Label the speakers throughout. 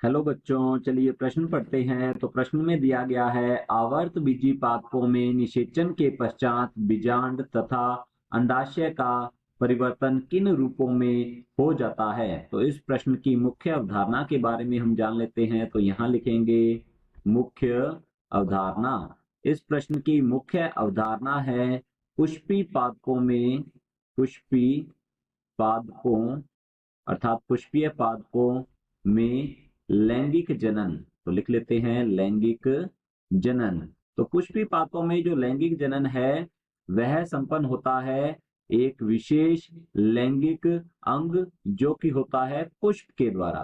Speaker 1: Hello बच्चों, चलिए प्रश्न पढ़ते हैं। तो प्रश्न में दिया गया है, आवर्त बीजी पादपों में निषेचन के पश्चात बीजांड तथा अंडाशय का परिवर्तन किन रूपों में हो जाता है। तो इस प्रश्न की मुख्य अवधारणा के बारे में हम जान लेते हैं। तो यहाँ लिखेंगे मुख्य अवधारणा। इस प्रश्न की मुख्य अवधारणा है पुष्पी पादपों अर्थात पुष्पीय पादपों में लैंगिक जनन। तो लिख लेते हैं लैंगिक जनन। तो पुष्पी पादपों में जो लैंगिक जनन है वह संपन्न होता है एक विशेष लैंगिक अंग जो कि होता है पुष्प के द्वारा।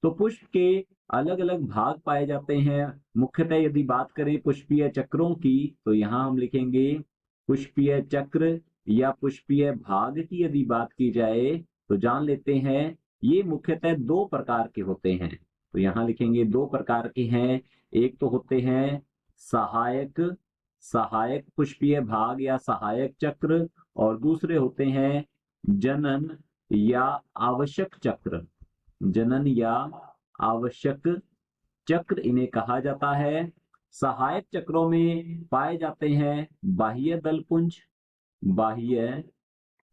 Speaker 1: तो पुष्प के अलग अलग भाग पाए जाते हैं। मुख्यतः यदि बात करें पुष्पीय चक्रों की तो यहाँ हम लिखेंगे पुष्पीय चक्र या पुष्पीय भाग की यदि बात की जाए तो जान लेते हैं ये मुख्यतः दो प्रकार के होते हैं। तो यहाँ लिखेंगे दो प्रकार के हैं। एक तो होते हैं सहायक सहायक पुष्पीय भाग या सहायक चक्र, और दूसरे होते हैं जनन या आवश्यक चक्र। जनन या आवश्यक चक्र इन्हें कहा जाता है। सहायक चक्रों में पाए जाते हैं बाह्य दलपुंज। बाह्य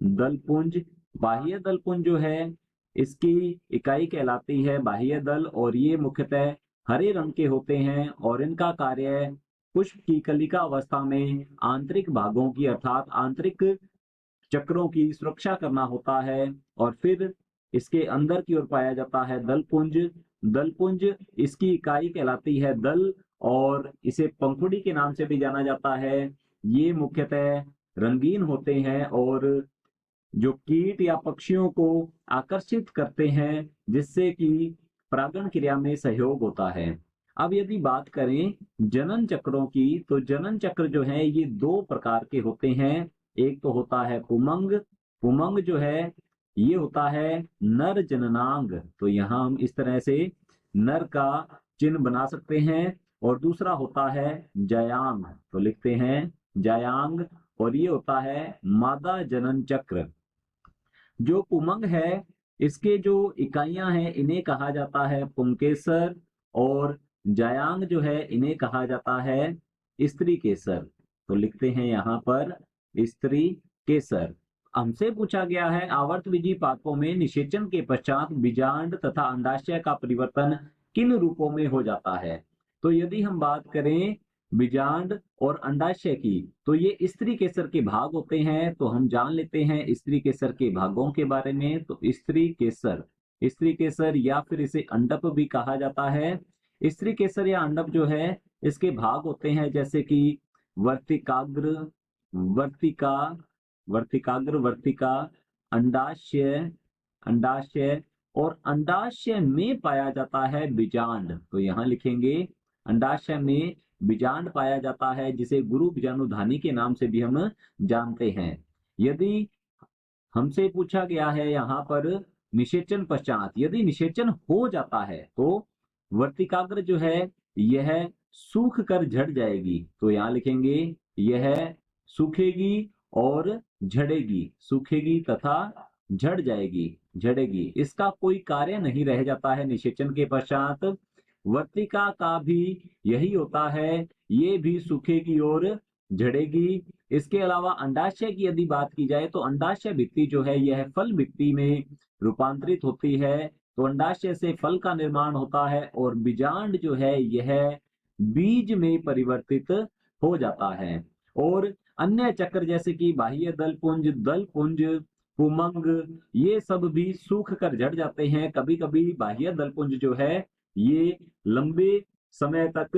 Speaker 1: दलपुंज बाह्य दलपुंज जो है इसकी इकाई कहलाती है बाह्य दल, और ये मुख्यतः हरे रंग के होते हैं और इनका कार्य पुष्प की कलिका अवस्था में आंतरिक भागों की अर्थात आंतरिक चक्रों की सुरक्षा करना होता है। और फिर इसके अंदर की ओर पाया जाता है दलपुंज। दलपुंज इसकी इकाई कहलाती है दल, और इसे पंखुड़ी के नाम से भी जाना जाता है। ये मुख्यतः रंगीन होते हैं और जो कीट या पक्षियों को आकर्षित करते हैं जिससे कि परागण क्रिया में सहयोग होता है। अब यदि बात करें जनन चक्रों की तो जनन चक्र जो है ये दो प्रकार के होते हैं। एक तो होता है पुमंग। पुमंग जो है ये होता है नर जननांग। तो यहाँ हम इस तरह से नर का चिन्ह बना सकते हैं। और दूसरा होता है जयांग। तो लिखते हैं जयांग, और ये होता है मादा जनन चक्र। जो पुमंग है इसके जो इकाइयां हैं इन्हें कहा जाता है पुंकेसर, और जायांग जो है इन्हें कहा जाता है स्त्री केसर। तो लिखते हैं यहाँ पर स्त्री केसर। हमसे पूछा गया है आवर्त बीजी पादपों में निषेचन के पश्चात बीजांड तथा अंडाशय का परिवर्तन किन रूपों में हो जाता है। तो यदि हम बात करें बीजांड और अंडाशय की तो ये स्त्री केसर के भाग होते हैं। तो हम जान लेते हैं स्त्री केसर के भागों के बारे में। तो स्त्री केसर या फिर इसे अंडप भी कहा जाता है। स्त्री केसर या अंडप जो है इसके भाग होते हैं जैसे कि वर्तिकाग्र, वर्तिका वर्तिका, अंडाशय अंडाशय और अंडाशय में पाया जाता है बीजांड। तो यहाँ लिखेंगे अंडाशय में बीजांड पाया जाता है जिसे गुरु बीजाणुधानी के नाम से भी हम जानते हैं। यदि हमसे पूछा गया है यहाँ पर निषेचन पश्चात यदि निषेचन हो जाता है तो वर्तिकाग्र जो है यह सूख कर झड़ जाएगी। तो यहाँ लिखेंगे यह सूखेगी और झड़ेगी, सूखेगी तथा झड़ जाएगी, झड़ेगी। इसका कोई कार्य नहीं रह जाता है निषेचन के पश्चात। वर्तिका का भी यही होता है, ये भी सूखेगी और झड़ेगी। इसके अलावा अंडाशय की यदि बात की जाए तो अंडाशय भित्ति जो है यह फल भित्ति में रूपांतरित होती है। तो अंडाशय से फल का निर्माण होता है और बीजांड जो है यह बीज में परिवर्तित हो जाता है। और अन्य चक्र जैसे कि बाह्य दलपुंज, पुमंग, ये सब भी सूख कर झड़ जाते हैं। कभी कभी बाह्य दलपुंज जो है ये लंबे समय तक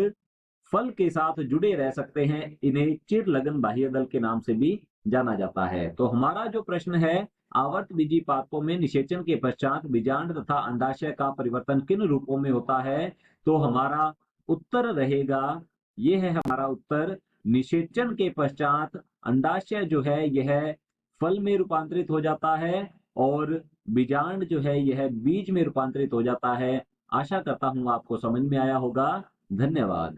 Speaker 1: फल के साथ जुड़े रह सकते हैं। इन्हें चिरलगन बाह्य दल के नाम से भी जाना जाता है। तो हमारा जो प्रश्न है आवर्त बीजी पादपों में निषेचन के पश्चात बीजांड तथा अंडाशय का परिवर्तन किन रूपों में होता है, तो हमारा उत्तर रहेगा, ये है हमारा उत्तर, निषेचन के पश्चात अंडाशय जो है यह फल में रूपांतरित हो जाता है और बीजांड जो है यह बीज में रूपांतरित हो जाता है। आशा करता हूं आपको समझ में आया होगा। धन्यवाद।